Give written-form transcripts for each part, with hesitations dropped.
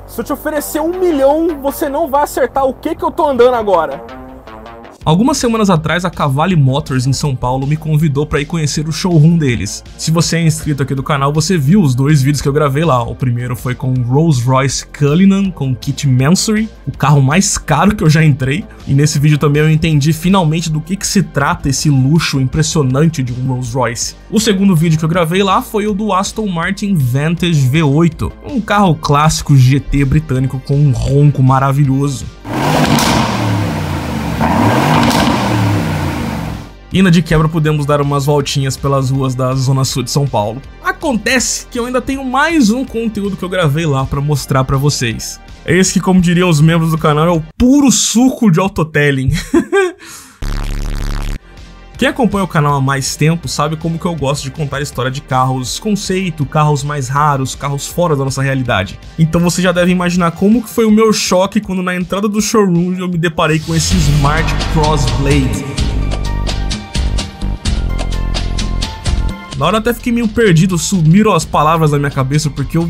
Se eu te oferecer 1 milhão, você não vai acertar o que eu tô andando agora. Algumas semanas atrás, a Cavalli Motors em São Paulo me convidou para ir conhecer o showroom deles. Se você é inscrito aqui do canal, você viu os 2 vídeos que eu gravei lá. O primeiro foi com o Rolls-Royce Cullinan, com o kit Mansory, o carro mais caro que eu já entrei. E nesse vídeo também eu entendi finalmente do que se trata esse luxo impressionante de um Rolls-Royce. O segundo vídeo que eu gravei lá foi o do Aston Martin Vantage V8, um carro clássico GT britânico com um ronco maravilhoso. E na de quebra podemos dar umas voltinhas pelas ruas da Zona Sul de São Paulo. Acontece que eu ainda tenho mais um conteúdo que eu gravei lá pra mostrar pra vocês. É esse que, como diriam os membros do canal, é o puro suco de autotelling. Quem acompanha o canal há mais tempo sabe como que eu gosto de contar a história de carros conceito, carros mais raros, carros fora da nossa realidade. Então você já deve imaginar como que foi o meu choque quando na entrada do showroom eu me deparei com esse Smart Crossblade. Na hora eu até fiquei meio perdido, sumiram as palavras da minha cabeça, porque eu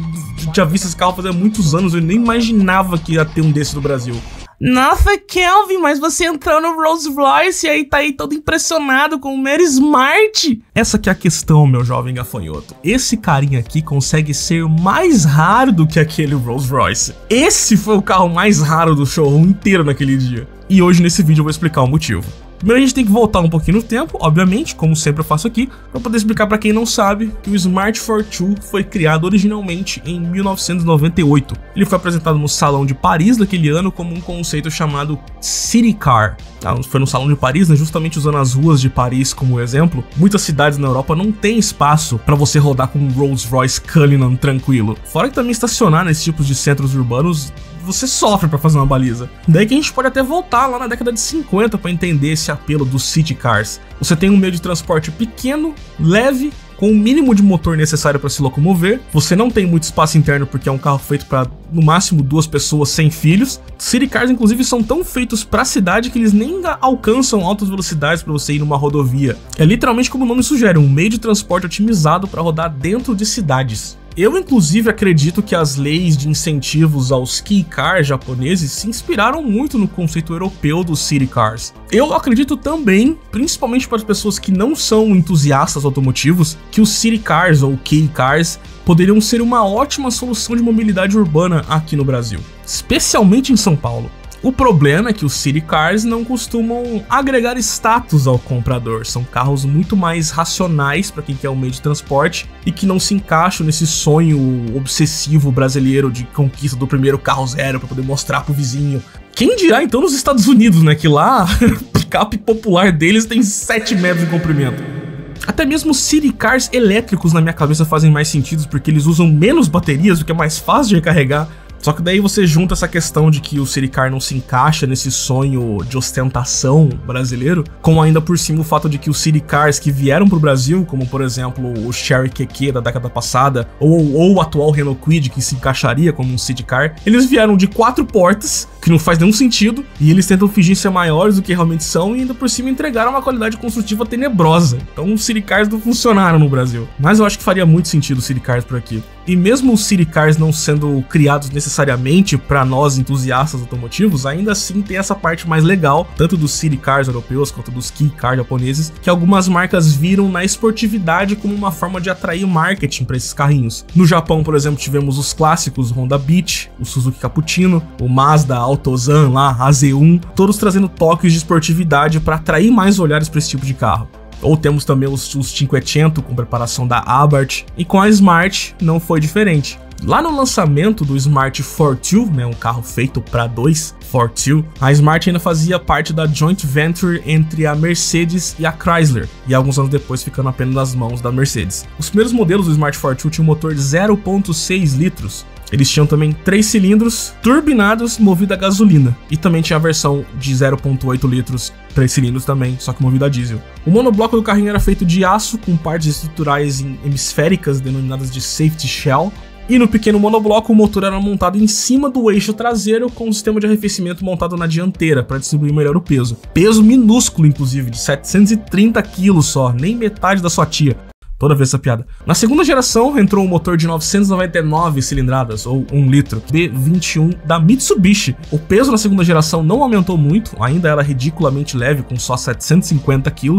tinha visto esse carro fazia muitos anos, eu nem imaginava que ia ter um desse no Brasil. Nossa, Kelvin, mas você entrou no Rolls-Royce e aí tá aí todo impressionado com o Mary Smart. Essa que é a questão, meu jovem gafanhoto. Esse carinha aqui consegue ser mais raro do que aquele Rolls-Royce. Esse foi o carro mais raro do showroom inteiro naquele dia. E hoje nesse vídeo eu vou explicar o motivo. Primeiro a gente tem que voltar um pouquinho no tempo, obviamente, como sempre eu faço aqui, para poder explicar para quem não sabe que o Smart Fortwo foi criado originalmente em 1998. Ele foi apresentado no Salão de Paris daquele ano como um conceito chamado City Car. Foi no Salão de Paris, né, justamente usando as ruas de Paris como exemplo. Muitas cidades na Europa não tem espaço para você rodar com um Rolls-Royce Cullinan tranquilo. Fora que também estacionar nesses tipos de centros urbanos você sofre para fazer uma baliza. Daí que a gente pode até voltar lá na década de 50 para entender esse apelo dos city cars. Você tem um meio de transporte pequeno, leve, com o mínimo de motor necessário para se locomover. Você não tem muito espaço interno porque é um carro feito para no máximo 2 pessoas sem filhos. City cars inclusive são tão feitos para a cidade que eles nem alcançam altas velocidades para você ir numa rodovia. É literalmente como o nome sugere, um meio de transporte otimizado para rodar dentro de cidades. Eu, inclusive, acredito que as leis de incentivos aos kei cars japoneses se inspiraram muito no conceito europeu dos city cars. Eu acredito também, principalmente para as pessoas que não são entusiastas automotivos, que os city cars ou kei cars poderiam ser uma ótima solução de mobilidade urbana aqui no Brasil, especialmente em São Paulo. O problema é que os city cars não costumam agregar status ao comprador, são carros muito mais racionais para quem quer um meio de transporte e que não se encaixam nesse sonho obsessivo brasileiro de conquista do primeiro carro zero para poder mostrar pro vizinho. Quem dirá então nos Estados Unidos, né, que lá a picape popular deles tem 7 metros de comprimento. Até mesmo city cars elétricos na minha cabeça fazem mais sentido porque eles usam menos baterias, o que é mais fácil de recarregar. Só que daí você junta essa questão de que o city car não se encaixa nesse sonho de ostentação brasileiro, com ainda por cima o fato de que os city cars que vieram pro Brasil, como por exemplo o Chery QQ da década passada, ou o atual Renault Kwid, que se encaixaria como um city car, eles vieram de 4 portas, que não faz nenhum sentido, e eles tentam fingir ser maiores do que realmente são, e ainda por cima entregaram uma qualidade construtiva tenebrosa. Então os city cars não funcionaram no Brasil. Mas eu acho que faria muito sentido os city cars por aqui. E mesmo os city cars não sendo criados necessariamente para nós entusiastas automotivos, ainda assim tem essa parte mais legal, tanto dos city cars europeus quanto dos kei cars japoneses, que algumas marcas viram na esportividade como uma forma de atrair marketing para esses carrinhos. No Japão, por exemplo, tivemos os clássicos Honda Beat, o Suzuki Cappuccino, o Mazda Altozan lá, a Z1, todos trazendo toques de esportividade para atrair mais olhares para esse tipo de carro. Ou temos também os Cinquecento com preparação da Abarth, e com a Smart não foi diferente. Lá no lançamento do Smart Fortwo, né, um carro feito para 2, Fortwo, a Smart ainda fazia parte da joint venture entre a Mercedes e a Chrysler, e alguns anos depois ficando apenas nas mãos da Mercedes. Os primeiros modelos do Smart Fortwo tinham um motor de 0.6 litros, eles tinham também 3 cilindros turbinados movido a gasolina, e também tinha a versão de 0.8 litros, 3 cilindros também, só que movido a diesel. O monobloco do carrinho era feito de aço com partes estruturais hemisféricas denominadas de safety shell, e no pequeno monobloco o motor era montado em cima do eixo traseiro com um sistema de arrefecimento montado na dianteira para distribuir melhor o peso. Peso minúsculo, inclusive, de 730 kg só, nem metade da sua tia. Toda vez essa piada. Na segunda geração entrou um motor de 999 cilindradas, ou 1 litro, B21 da Mitsubishi. O peso na segunda geração não aumentou muito, ainda era ridiculamente leve, com só 750 kg.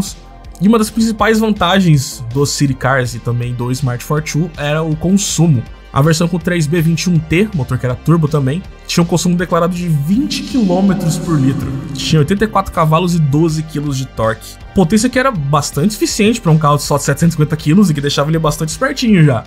E uma das principais vantagens dos City Cars e também do Smart Fortwo era o consumo. A versão com 3B21T, motor que era turbo também, tinha um consumo declarado de 20 km por litro. Tinha 84 cavalos e 12 kg de torque. Potência que era bastante eficiente para um carro de só 750 kg e que deixava ele bastante espertinho já.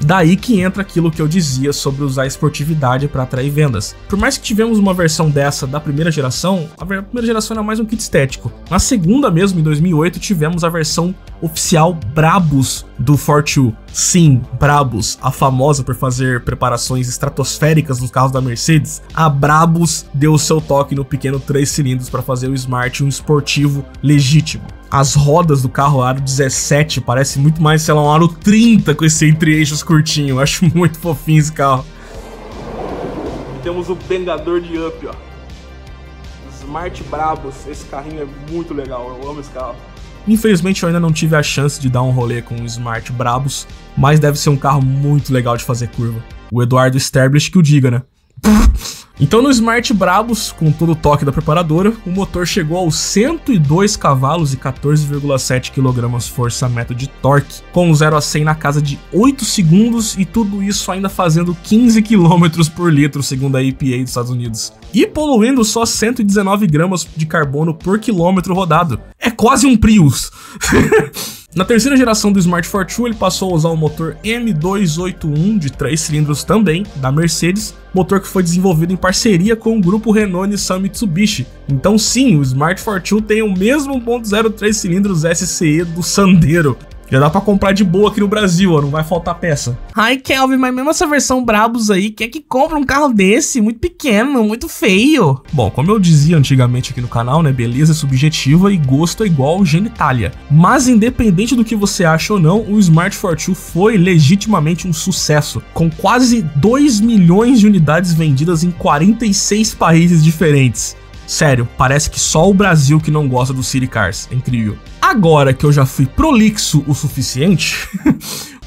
Daí que entra aquilo que eu dizia sobre usar a esportividade para atrair vendas. Por mais que tivemos uma versão dessa da primeira geração, a primeira geração era mais um kit estético. Na segunda mesmo, em 2008, tivemos a versão oficial Brabus do Fortwo. Sim, Brabus, a famosa por fazer preparações estratosféricas nos carros da Mercedes. A Brabus deu o seu toque no pequeno 3 cilindros para fazer o Smart um esportivo legítimo. As rodas do carro aro 17 parece muito mais, sei lá, um aro 30 com esse entre-eixos curtinho. Eu acho muito fofinho esse carro. Temos o bengador de up, ó. Smart Brabus. Esse carrinho é muito legal, eu amo esse carro. Infelizmente eu ainda não tive a chance de dar um rolê com o Smart Brabus, mas deve ser um carro muito legal de fazer curva. O Eduardo Sterblich que o diga, né? Então no Smart Brabus, com todo o toque da preparadora, o motor chegou aos 102 cavalos e 14,7 kgfm de torque, com 0 a 100 na casa de 8 segundos e tudo isso ainda fazendo 15 km por litro, segundo a EPA dos Estados Unidos. E poluindo só 119 gramas de carbono por quilômetro rodado. É quase um Prius! Na terceira geração do Smart Fortwo, ele passou a usar o motor M281 de 3 cilindros também, da Mercedes, motor que foi desenvolvido em parceria com o grupo Renault Nissan Mitsubishi. Então sim, o Smart Fortwo tem o mesmo 1.0 3 cilindros SCE do Sandero. Já dá pra comprar de boa aqui no Brasil, ó, não vai faltar peça. Ai, Kelvin, mas mesmo essa versão Brabus aí, quem é que compra um carro desse? Muito pequeno, muito feio. Bom, como eu dizia antigamente aqui no canal, né, beleza é subjetiva e gosto é igual genitalia. Mas independente do que você acha ou não, o Smart Fortwo foi legitimamente um sucesso, com quase 2 milhões de unidades vendidas em 46 países diferentes. Sério, parece que só o Brasil que não gosta dos City Cars, é incrível. Agora que eu já fui prolixo o suficiente,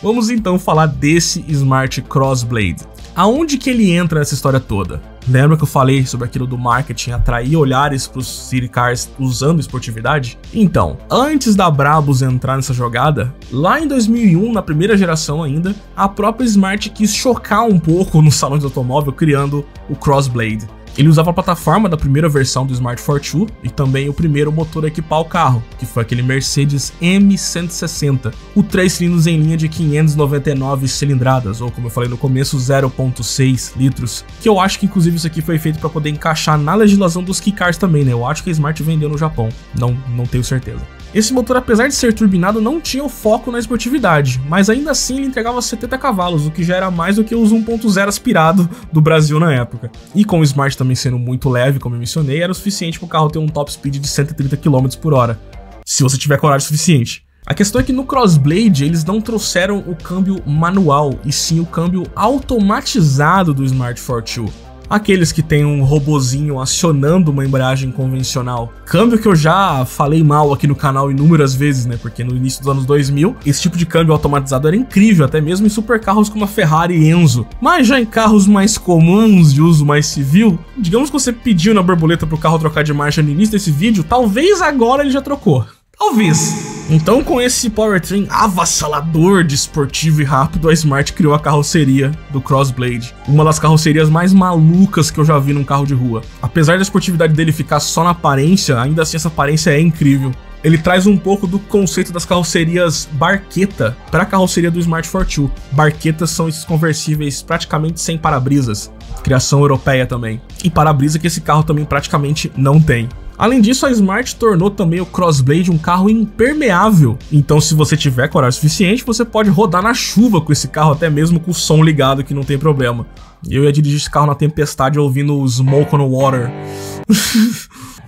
vamos então falar desse Smart Crossblade. Aonde que ele entra nessa história toda? Lembra que eu falei sobre aquilo do marketing atrair olhares para os City Cars usando esportividade? Então, antes da Brabus entrar nessa jogada, lá em 2001, na primeira geração ainda, a própria Smart quis chocar um pouco nos salões de automóvel criando o Crossblade. Ele usava a plataforma da primeira versão do Smart Fortwo e também o primeiro motor a equipar o carro, que foi aquele Mercedes M160, o 3 cilindros em linha de 599 cilindradas, ou como eu falei no começo, 0.6 litros, que eu acho que inclusive isso aqui foi feito para poder encaixar na legislação dos Kei Cars também, né? Eu acho que a Smart vendeu no Japão, não tenho certeza. Esse motor, apesar de ser turbinado, não tinha o foco na esportividade, mas ainda assim ele entregava 70 cavalos, o que já era mais do que os 1.0 aspirado do Brasil na época. E com o Smart também sendo muito leve, como eu mencionei, era o suficiente para o carro ter um top speed de 130 km por hora, se você tiver coragem suficiente. A questão é que no Crossblade eles não trouxeram o câmbio manual, e sim o câmbio automatizado do Smart Fortwo. Aqueles que tem um robozinho acionando uma embreagem convencional. Câmbio que eu já falei mal aqui no canal inúmeras vezes, né? Porque no início dos anos 2000, esse tipo de câmbio automatizado era incrível, até mesmo em supercarros como a Ferrari Enzo. Mas já em carros mais comuns, de uso mais civil, digamos que você pediu na borboleta pro carro trocar de marcha no início desse vídeo, talvez agora ele já trocou. Talvez. Então, com esse powertrain avassalador de esportivo e rápido, a Smart criou a carroceria do Crossblade. Uma das carrocerias mais malucas que eu já vi num carro de rua. Apesar da esportividade dele ficar só na aparência, ainda assim essa aparência é incrível. Ele traz um pouco do conceito das carrocerias Barqueta para a carroceria do Smart Fortwo. Barquetas são esses conversíveis praticamente sem para-brisas, criação europeia também. E para-brisa que esse carro também praticamente não tem. Além disso, a Smart tornou também o Crossblade um carro impermeável. Então, se você tiver coragem suficiente, você pode rodar na chuva com esse carro, até mesmo com o som ligado, que não tem problema. Eu ia dirigir esse carro na tempestade ouvindo o Smoke on Water.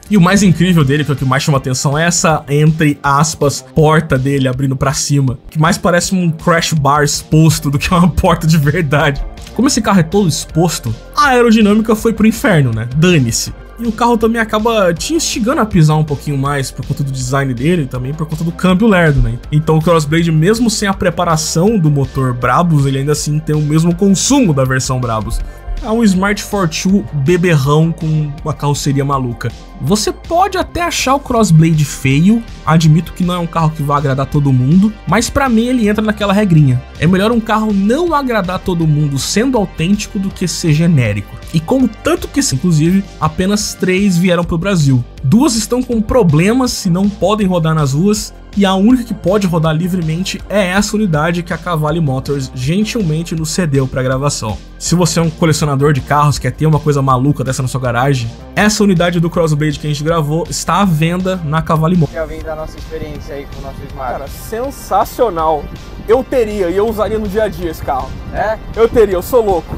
E o mais incrível dele, que é o que mais chama atenção, é essa, entre aspas, porta dele abrindo pra cima. Que mais parece um crash bar exposto do que uma porta de verdade. Como esse carro é todo exposto, a aerodinâmica foi pro inferno, né? Dane-se. E o carro também acaba te instigando a pisar um pouquinho mais por conta do design dele e também por conta do câmbio lerdo, né? Então o Crossblade, mesmo sem a preparação do motor Brabus, ele ainda assim tem o mesmo consumo da versão Brabus. É um Smart Fortwo beberrão com uma carroceria maluca. Você pode até achar o Crossblade feio, admito que não é um carro que vai agradar todo mundo, mas pra mim ele entra naquela regrinha. É melhor um carro não agradar todo mundo sendo autêntico do que ser genérico. E contanto que, inclusive, apenas 3 vieram pro Brasil. 2 estão com problemas e não podem rodar nas ruas, e a única que pode rodar livremente é essa unidade que a Cavalli Motors gentilmente nos cedeu para gravação. Se você é um colecionador de carros, quer ter uma coisa maluca dessa na sua garagem, essa unidade do Crossblade que a gente gravou está à venda na Cavalli Motors. Já vem da nossa experiência aí com o nosso Smart. Cara, sensacional. Eu teria e eu usaria no dia a dia esse carro. É? Eu teria, eu sou louco.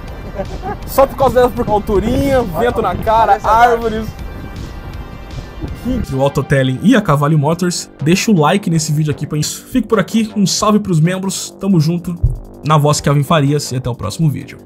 Só por causa dessa alturinha, vento na cara, árvores. O Autotelling e a Cavalli Motors. Deixa o like nesse vídeo aqui pra gente. Fique por aqui, um salve pros membros, tamo junto, na voz Kelvin Farias e até o próximo vídeo.